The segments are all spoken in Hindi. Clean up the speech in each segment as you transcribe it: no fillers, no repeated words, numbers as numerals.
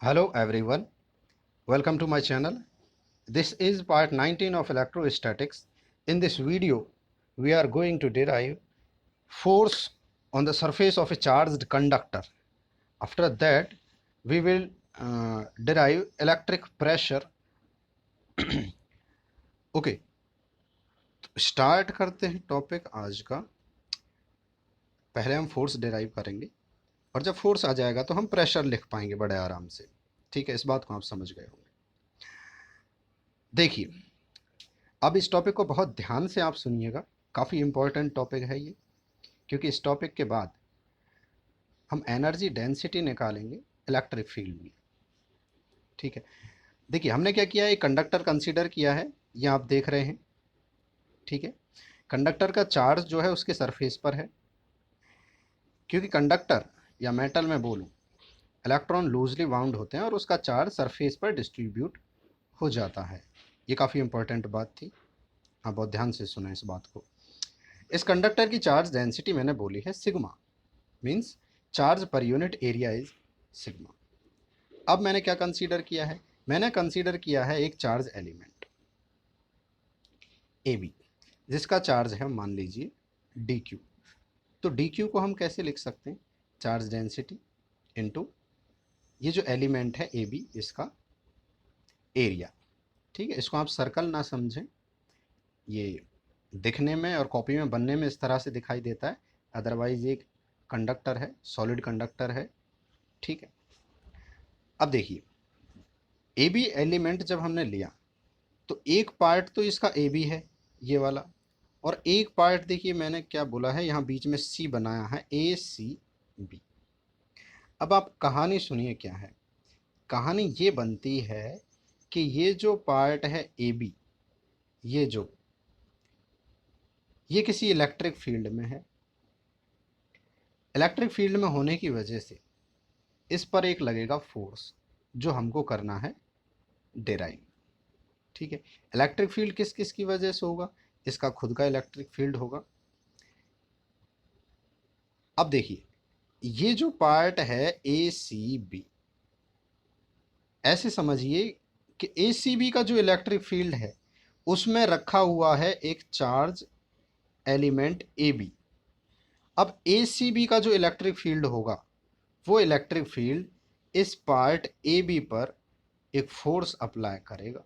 Hello everyone, welcome to my channel. This is part 19 of electrostatics. In this video, we are going to derive force on the surface of a charged conductor. After that, we will derive electric pressure. Okay, start करते हैं टॉपिक आज का। पहले हम फोर्स डिराइव करेंगे और जब फोर्स आ जाएगा तो हम प्रेशर लिख पाएंगे बड़े आराम से। ठीक है, इस बात को आप समझ गए होंगे। देखिए, अब इस टॉपिक को बहुत ध्यान से आप सुनिएगा, काफ़ी इम्पोर्टेंट टॉपिक है ये, क्योंकि इस टॉपिक के बाद हम एनर्जी डेंसिटी निकालेंगे इलेक्ट्रिक फील्ड में। ठीक है, देखिए हमने क्या किया है, एक कंडक्टर कंसीडर किया है, ये आप देख रहे हैं। ठीक है, कंडक्टर का चार्ज जो है उसके सरफेस पर है, क्योंकि कंडक्टर या मेटल में बोलूँ, इलेक्ट्रॉन लूजली बाउंड होते हैं और उसका चार्ज सरफेस पर डिस्ट्रीब्यूट हो जाता है। ये काफ़ी इंपॉर्टेंट बात थी, हाँ बहुत ध्यान से सुना इस बात को। इस कंडक्टर की चार्ज डेंसिटी मैंने बोली है sigma, means charge per unit area is sigma. अब मैंने क्या कंसीडर किया है, मैंने कंसीडर किया है एक चार्ज एलिमेंट ए बी, जिसका चार्ज है मान लीजिए डी क्यू। तो डी क्यू को हम कैसे लिख सकते हैं, चार्ज डेंसिटी इनटू ये जो एलिमेंट है ए बी, इसका एरिया। ठीक है, इसको आप सर्कल ना समझें, ये दिखने में और कॉपी में बनने में इस तरह से दिखाई देता है, अदरवाइज एक कंडक्टर है, सॉलिड कंडक्टर है। ठीक है, अब देखिए ए बी एलिमेंट जब हमने लिया तो एक पार्ट तो इसका ए बी है ये वाला, और एक पार्ट देखिए मैंने क्या बोला है, यहाँ बीच में सी बनाया है, ए सी बी। अब आप कहानी सुनिए क्या है, कहानी ये बनती है कि ये जो पार्ट है ए बी, ये किसी इलेक्ट्रिक फील्ड में है। इलेक्ट्रिक फील्ड में होने की वजह से इस पर एक लगेगा फोर्स, जो हमको करना है डिराइव। ठीक है, इलेक्ट्रिक फील्ड किस किस की वजह से होगा, इसका खुद का इलेक्ट्रिक फील्ड होगा। अब देखिए ये जो पार्ट है ए सी बी, ऐसे समझिए कि ए सी बी का जो इलेक्ट्रिक फील्ड है उसमें रखा हुआ है एक चार्ज एलिमेंट ए बी। अब ए सी बी का जो इलेक्ट्रिक फील्ड होगा, वो इलेक्ट्रिक फील्ड इस पार्ट ए बी पर एक फोर्स अप्लाई करेगा,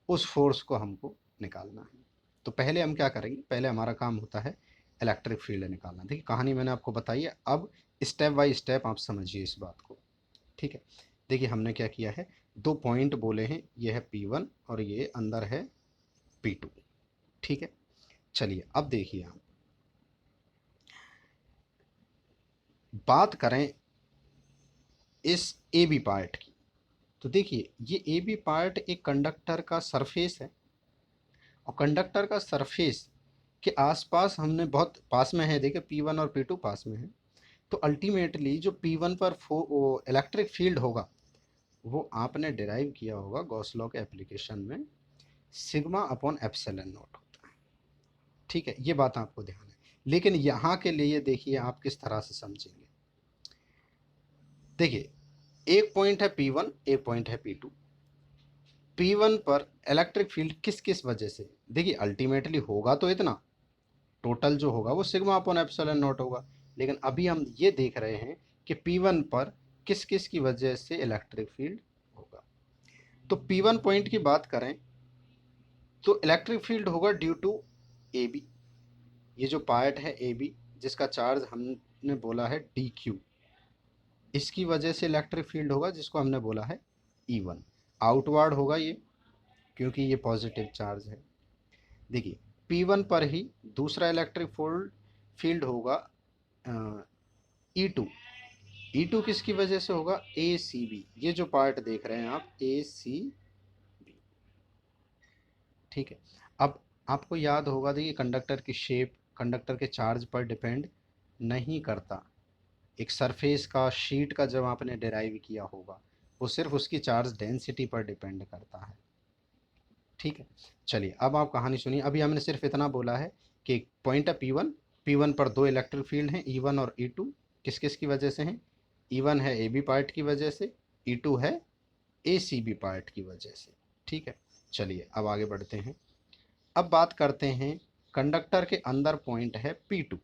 उस फोर्स को हमको निकालना है। तो पहले हम क्या करेंगे, पहले हमारा काम होता है इलेक्ट्रिक फील्ड निकालना। देखिए कहानी मैंने आपको बताई है, अब स्टेप बाय स्टेप आप समझिए इस बात को। ठीक है, देखिए हमने क्या किया है, दो पॉइंट बोले हैं, ये है P1 और ये अंदर है P2। ठीक है, चलिए अब देखिए हम बात करें इस ए बी पार्ट की। तो देखिए ये ए बी पार्ट एक कंडक्टर का सरफेस है, और कंडक्टर का सरफेस के आसपास हमने बहुत पास में है, देखिए P1 और P2 पास में है। तो अल्टीमेटली जो P1 पर इलेक्ट्रिक फील्ड होगा वो आपने डिराइव किया होगा गॉस लॉ के एप्लीकेशन में, सिग्मा अपॉन एप्सिलॉन नॉट होता है। ठीक है, ये बात आपको ध्यान है, लेकिन यहाँ के लिए देखिए आप किस तरह से समझेंगे। देखिए एक पॉइंट है P1, एक पॉइंट है P2। P1 पर इलेक्ट्रिक फील्ड किस किस वजह से, देखिए अल्टीमेटली होगा तो इतना, टोटल जो होगा वो सिग्मा अपॉन एप्सिलॉन नॉट होगा, लेकिन अभी हम ये देख रहे हैं कि P1 पर किस किस की वजह से इलेक्ट्रिक फील्ड होगा। तो P1 पॉइंट की बात करें तो इलेक्ट्रिक फील्ड होगा ड्यू टू ए बी, ये जो पार्ट है ए बी जिसका चार्ज हमने बोला है डी क्यू, इसकी वजह से इलेक्ट्रिक फील्ड होगा जिसको हमने बोला है E1। आउटवर्ड होगा ये, क्योंकि ये पॉजिटिव चार्ज है। देखिए P1 पर ही दूसरा इलेक्ट्रिक फील्ड होगा E2। E2 किसकी वजह से होगा, ए सी बी, ये जो पार्ट देख रहे हैं आप ए सी बी। ठीक है, अब आपको याद होगा, देखिए कंडक्टर की शेप कंडक्टर के चार्ज पर डिपेंड नहीं करता, एक सरफेस का शीट का जब आपने डिराइव किया होगा वो सिर्फ उसकी चार्ज डेंसिटी पर डिपेंड करता है। ठीक है, चलिए अब आप कहानी सुनिए। अभी हमने सिर्फ इतना बोला है कि पॉइंट है P1 पर दो इलेक्ट्रिक फील्ड हैं E1 और E2, किस किस की वजह से हैं, E1 है AB पार्ट की वजह से, E2 है ACB पार्ट की वजह से। ठीक है, चलिए अब आगे बढ़ते हैं। अब बात करते हैं कंडक्टर के अंदर पॉइंट है P2।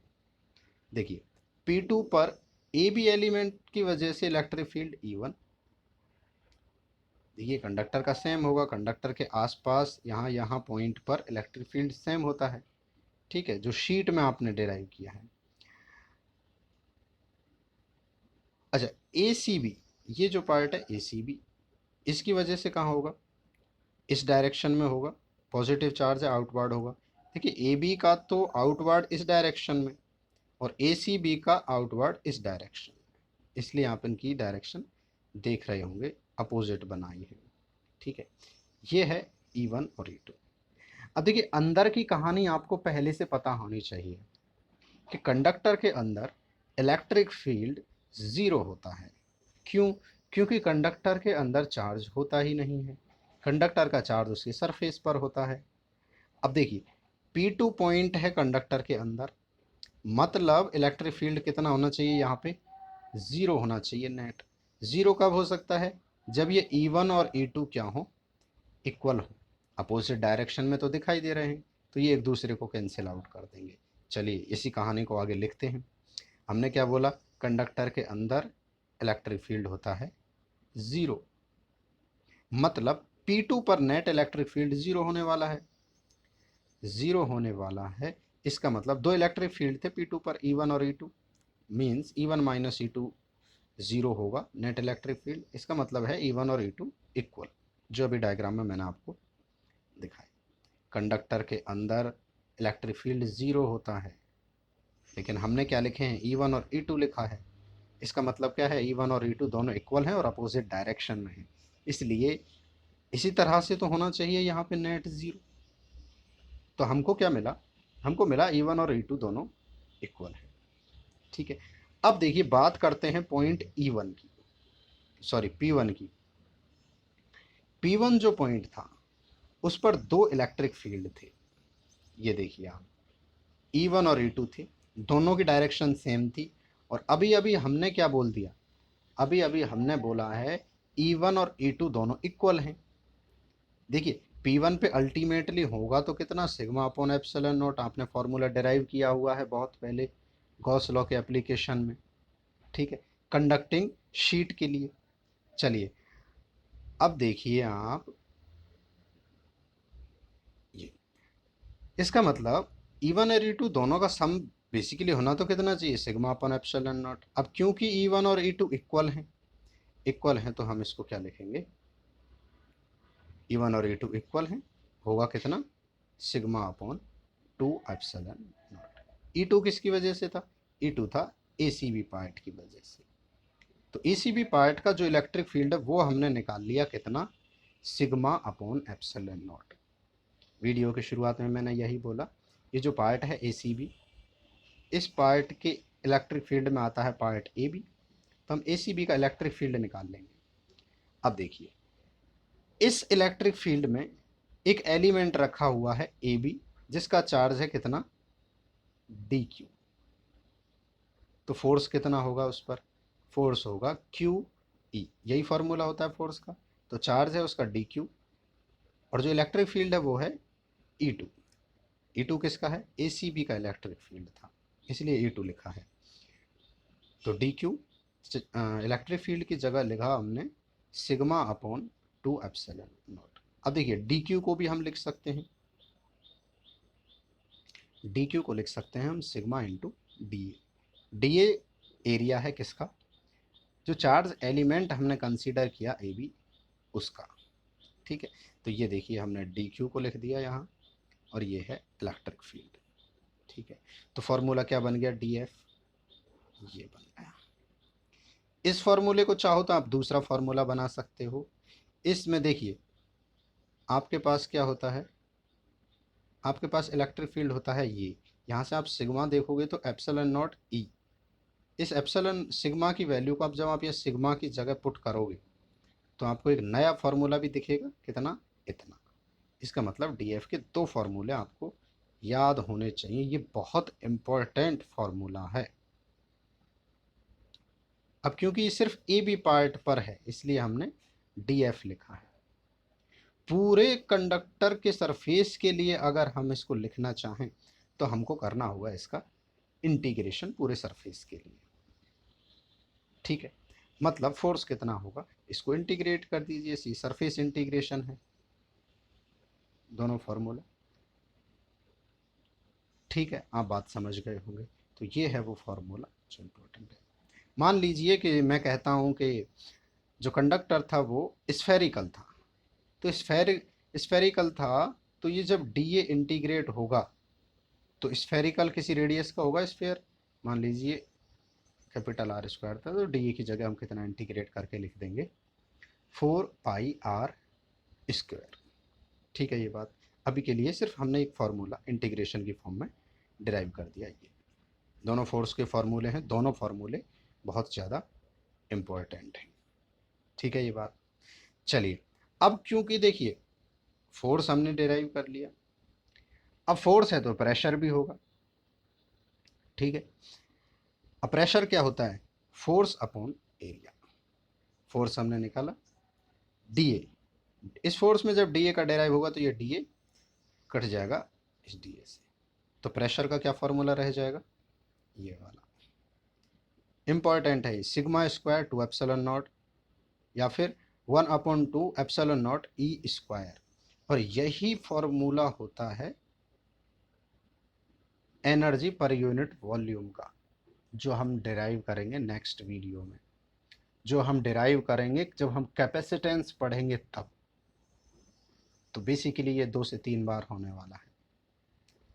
देखिए P2 पर AB एलिमेंट की वजह से इलेक्ट्रिक फील्ड E1। देखिए कंडक्टर का सेम होगा, कंडक्टर के आसपास यहाँ यहाँ पॉइंट पर इलेक्ट्रिक फील्ड सेम होता है। ठीक है, जो शीट में आपने डिराइव किया है। अच्छा, ACB, ये जो पार्ट है ACB, इसकी वजह से कहाँ होगा, इस डायरेक्शन में होगा, पॉजिटिव चार्ज है, आउटवर्ड होगा। देखिए AB का तो आउटवर्ड इस डायरेक्शन में और ACB का आउटवर्ड इस डायरेक्शन में, इसलिए आप इनकी डायरेक्शन देख रहे होंगे, अपोजिट बनाई है। ठीक है, ये है E1 और E2। अब देखिए अंदर की कहानी आपको पहले से पता होनी चाहिए कि कंडक्टर के अंदर इलेक्ट्रिक फील्ड ज़ीरो होता है। क्यों? क्योंकि कंडक्टर के अंदर चार्ज होता ही नहीं है, कंडक्टर का चार्ज उसकी सरफेस पर होता है। अब देखिए P2 पॉइंट है कंडक्टर के अंदर, मतलब इलेक्ट्रिक फील्ड कितना होना चाहिए यहाँ पे, ज़ीरो होना चाहिए नेट। ज़ीरो कब हो सकता है, जब ये E1 और E2 क्या हो, इक्वल हो। अपोजिट डायरेक्शन में तो दिखाई दे रहे हैं, तो ये एक दूसरे को कैंसिल आउट कर देंगे। चलिए इसी कहानी को आगे लिखते हैं। हमने क्या बोला, कंडक्टर के अंदर इलेक्ट्रिक फील्ड होता है ज़ीरो, मतलब P2 पर नेट इलेक्ट्रिक फील्ड ज़ीरो होने वाला है। ज़ीरो होने वाला है, इसका मतलब दो इलेक्ट्रिक फील्ड थे P2 पर, E1 और E2, means E1 minus E2 zero होगा नेट इलेक्ट्रिक फील्ड। इसका मतलब है E1 और E2 इक्वल, जो अभी डायग्राम में मैंने आपको दिखाया। कंडक्टर के अंदर इलेक्ट्रिक फील्ड ज़ीरो होता है, लेकिन हमने क्या लिखे हैं, E1 और E2 लिखा है। इसका मतलब क्या है, E1 और E2 दोनों इक्वल हैं और अपोजिट डायरेक्शन में हैं, इसलिए इसी तरह से तो होना चाहिए यहाँ पे नेट ज़ीरो। तो हमको क्या मिला, हमको मिला E1 और E2 दोनों इक्वल है। ठीक है, अब देखिए बात करते हैं पॉइंट E1 की, सॉरी P1 की। P1 जो पॉइंट था उस पर दो इलेक्ट्रिक फील्ड थे, ये देखिए आप, E1 और E2 थे, दोनों की डायरेक्शन सेम थी। और अभी अभी हमने क्या बोल दिया, अभी अभी हमने बोला है E1 और E2 दोनों इक्वल हैं। देखिए P1 पे अल्टीमेटली होगा तो कितना, सिग्मा अपॉन एप्सिलॉन नॉट, आपने फॉर्मूला डिराइव किया हुआ है बहुत पहले गॉस लॉ के एप्लीकेशन में। ठीक है, कंडक्टिंग शीट के लिए। चलिए अब देखिए आप, ये इसका मतलब E1 और E2 दोनों का सम बेसिकली होना तो कितना चाहिए, सिग्मा अपॉन एप्सिलॉन नॉट। अब क्योंकि E1 और E2 इक्वल हैं, इक्वल हैं, तो हम इसको क्या लिखेंगे, E1 और E2 इक्वल हैं, होगा कितना, sigma upon 2 epsilon not. E2 किसकी वजह से था, E2 था ACB पार्ट की वजह से। तो ACB पार्ट का जो इलेक्ट्रिक फील्ड है वो हमने निकाल लिया कितना, sigma upon epsilon not. Video की शुरुआत में मैंने यही बोला, ये जो पार्ट है ACB, इस पार्ट के इलेक्ट्रिक फील्ड में आता है पार्ट AB, तो हम ACB का इलेक्ट्रिक फील्ड निकाल लेंगे। अब देखिए इस इलेक्ट्रिक फील्ड में एक एलिमेंट रखा हुआ है AB, जिसका चार्ज है कितना, DQ। तो फोर्स कितना होगा उस पर, फोर्स होगा QE, यही फार्मूला होता है फोर्स का। तो चार्ज है उसका DQ, और जो इलेक्ट्रिक फील्ड है वो है E2। E2 किसका है, ACB का इलेक्ट्रिक फील्ड था, इसलिए E2 लिखा है। तो DQ इलेक्ट्रिक फील्ड की जगह लिखा हमने सिग्मा अपॉन 2 एप्सिलॉन नॉट। अब देखिए DQ को भी हम लिख सकते हैं, DQ को लिख सकते हैं हम सिग्मा इंटू DA। एरिया है किसका, जो चार्ज एलिमेंट हमने कंसीडर किया AB उसका। ठीक है, तो ये देखिए हमने DQ को लिख दिया यहाँ, और ये है इलेक्ट्रिक फील्ड। ठीक है, तो फॉर्मूला क्या बन गया, DF, ये बन गया। इस फॉर्मूले को चाहो तो आप दूसरा फॉर्मूला बना सकते हो। इसमें देखिए आपके पास क्या होता है, आपके पास इलेक्ट्रिक फील्ड होता है ये, यहाँ से आप सिग्मा देखोगे तो एप्सिलॉन नॉट E। इस एप्सिलॉन सिग्मा की वैल्यू को आप जब आप ये सिग्मा की जगह पुट करोगे तो आपको एक नया फार्मूला भी दिखेगा, कितना, इतना। इसका मतलब DF के दो फार्मूले आपको याद होने चाहिए, ये बहुत इम्पोर्टेंट फार्मूला है। अब क्योंकि ये सिर्फ AB पार्ट पर है इसलिए हमने DF लिखा है। पूरे कंडक्टर के सरफेस के लिए अगर हम इसको लिखना चाहें तो हमको करना होगा इसका इंटीग्रेशन पूरे सरफेस के लिए। ठीक है, मतलब फोर्स कितना होगा, इसको इंटीग्रेट कर दीजिए, सी सरफेस इंटीग्रेशन है, दोनों फॉर्मूला। ठीक है, आप बात समझ गए होंगे। तो ये है वो फॉर्मूला जो इम्पोर्टेंट है। मान लीजिए कि मैं कहता हूँ कि जो कंडक्टर था वो स्फेरिकल था, तो स्फेरिकल था, तो ये जब डी ए इंटीग्रेट होगा तो स्फेरिकल किसी रेडियस का होगा स्फेयर, मान लीजिए कैपिटल आर स्क्वायर था, तो डी ए की जगह हम कितना इंटीग्रेट करके लिख देंगे 4πr स्क्वायर। ठीक है, ये बात अभी के लिए सिर्फ हमने एक फार्मूला इंटीग्रेशन की फॉर्म में डिराइव कर दिया। ये दोनों फोर्स के फार्मूले हैं, दोनों फार्मूले बहुत ज़्यादा इम्पोर्टेंट हैं। ठीक है, ये बात। चलिए, अब क्योंकि देखिए फोर्स हमने डिराइव कर लिया, अब फोर्स है तो प्रेशर भी होगा। ठीक है, अब प्रेशर क्या होता है, फोर्स अपॉन एरिया। फोर्स हमने निकाला डी ए, इस फोर्स में जब डी ए का डिराइव होगा तो ये डी ए कट जाएगा इस डी ए से, तो प्रेशर का क्या फॉर्मूला रह जाएगा, ये वाला इंपॉर्टेंट है, sigma square two epsilon naught या फिर 1/2 एप्सिलॉन नॉट ई स्क्वायर। और यही फॉर्मूला होता है एनर्जी पर यूनिट वॉल्यूम का, जो हम डिराइव करेंगे नेक्स्ट वीडियो में, जो हम डिराइव करेंगे जब हम कैपेसिटेंस पढ़ेंगे तब। तो बेसिकली ये 2 से 3 बार होने वाला है।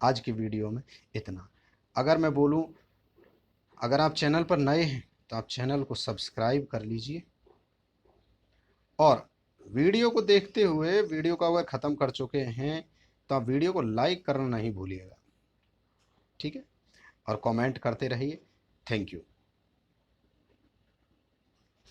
आज की वीडियो में इतना। अगर मैं बोलूँ, अगर आप चैनल पर नए हैं तो आप चैनल को सब्सक्राइब कर लीजिए, और वीडियो को देखते हुए वीडियो को अगर ख़त्म कर चुके हैं तो आप वीडियो को लाइक करना नहीं भूलिएगा। ठीक है, और कमेंट करते रहिए। Thank you.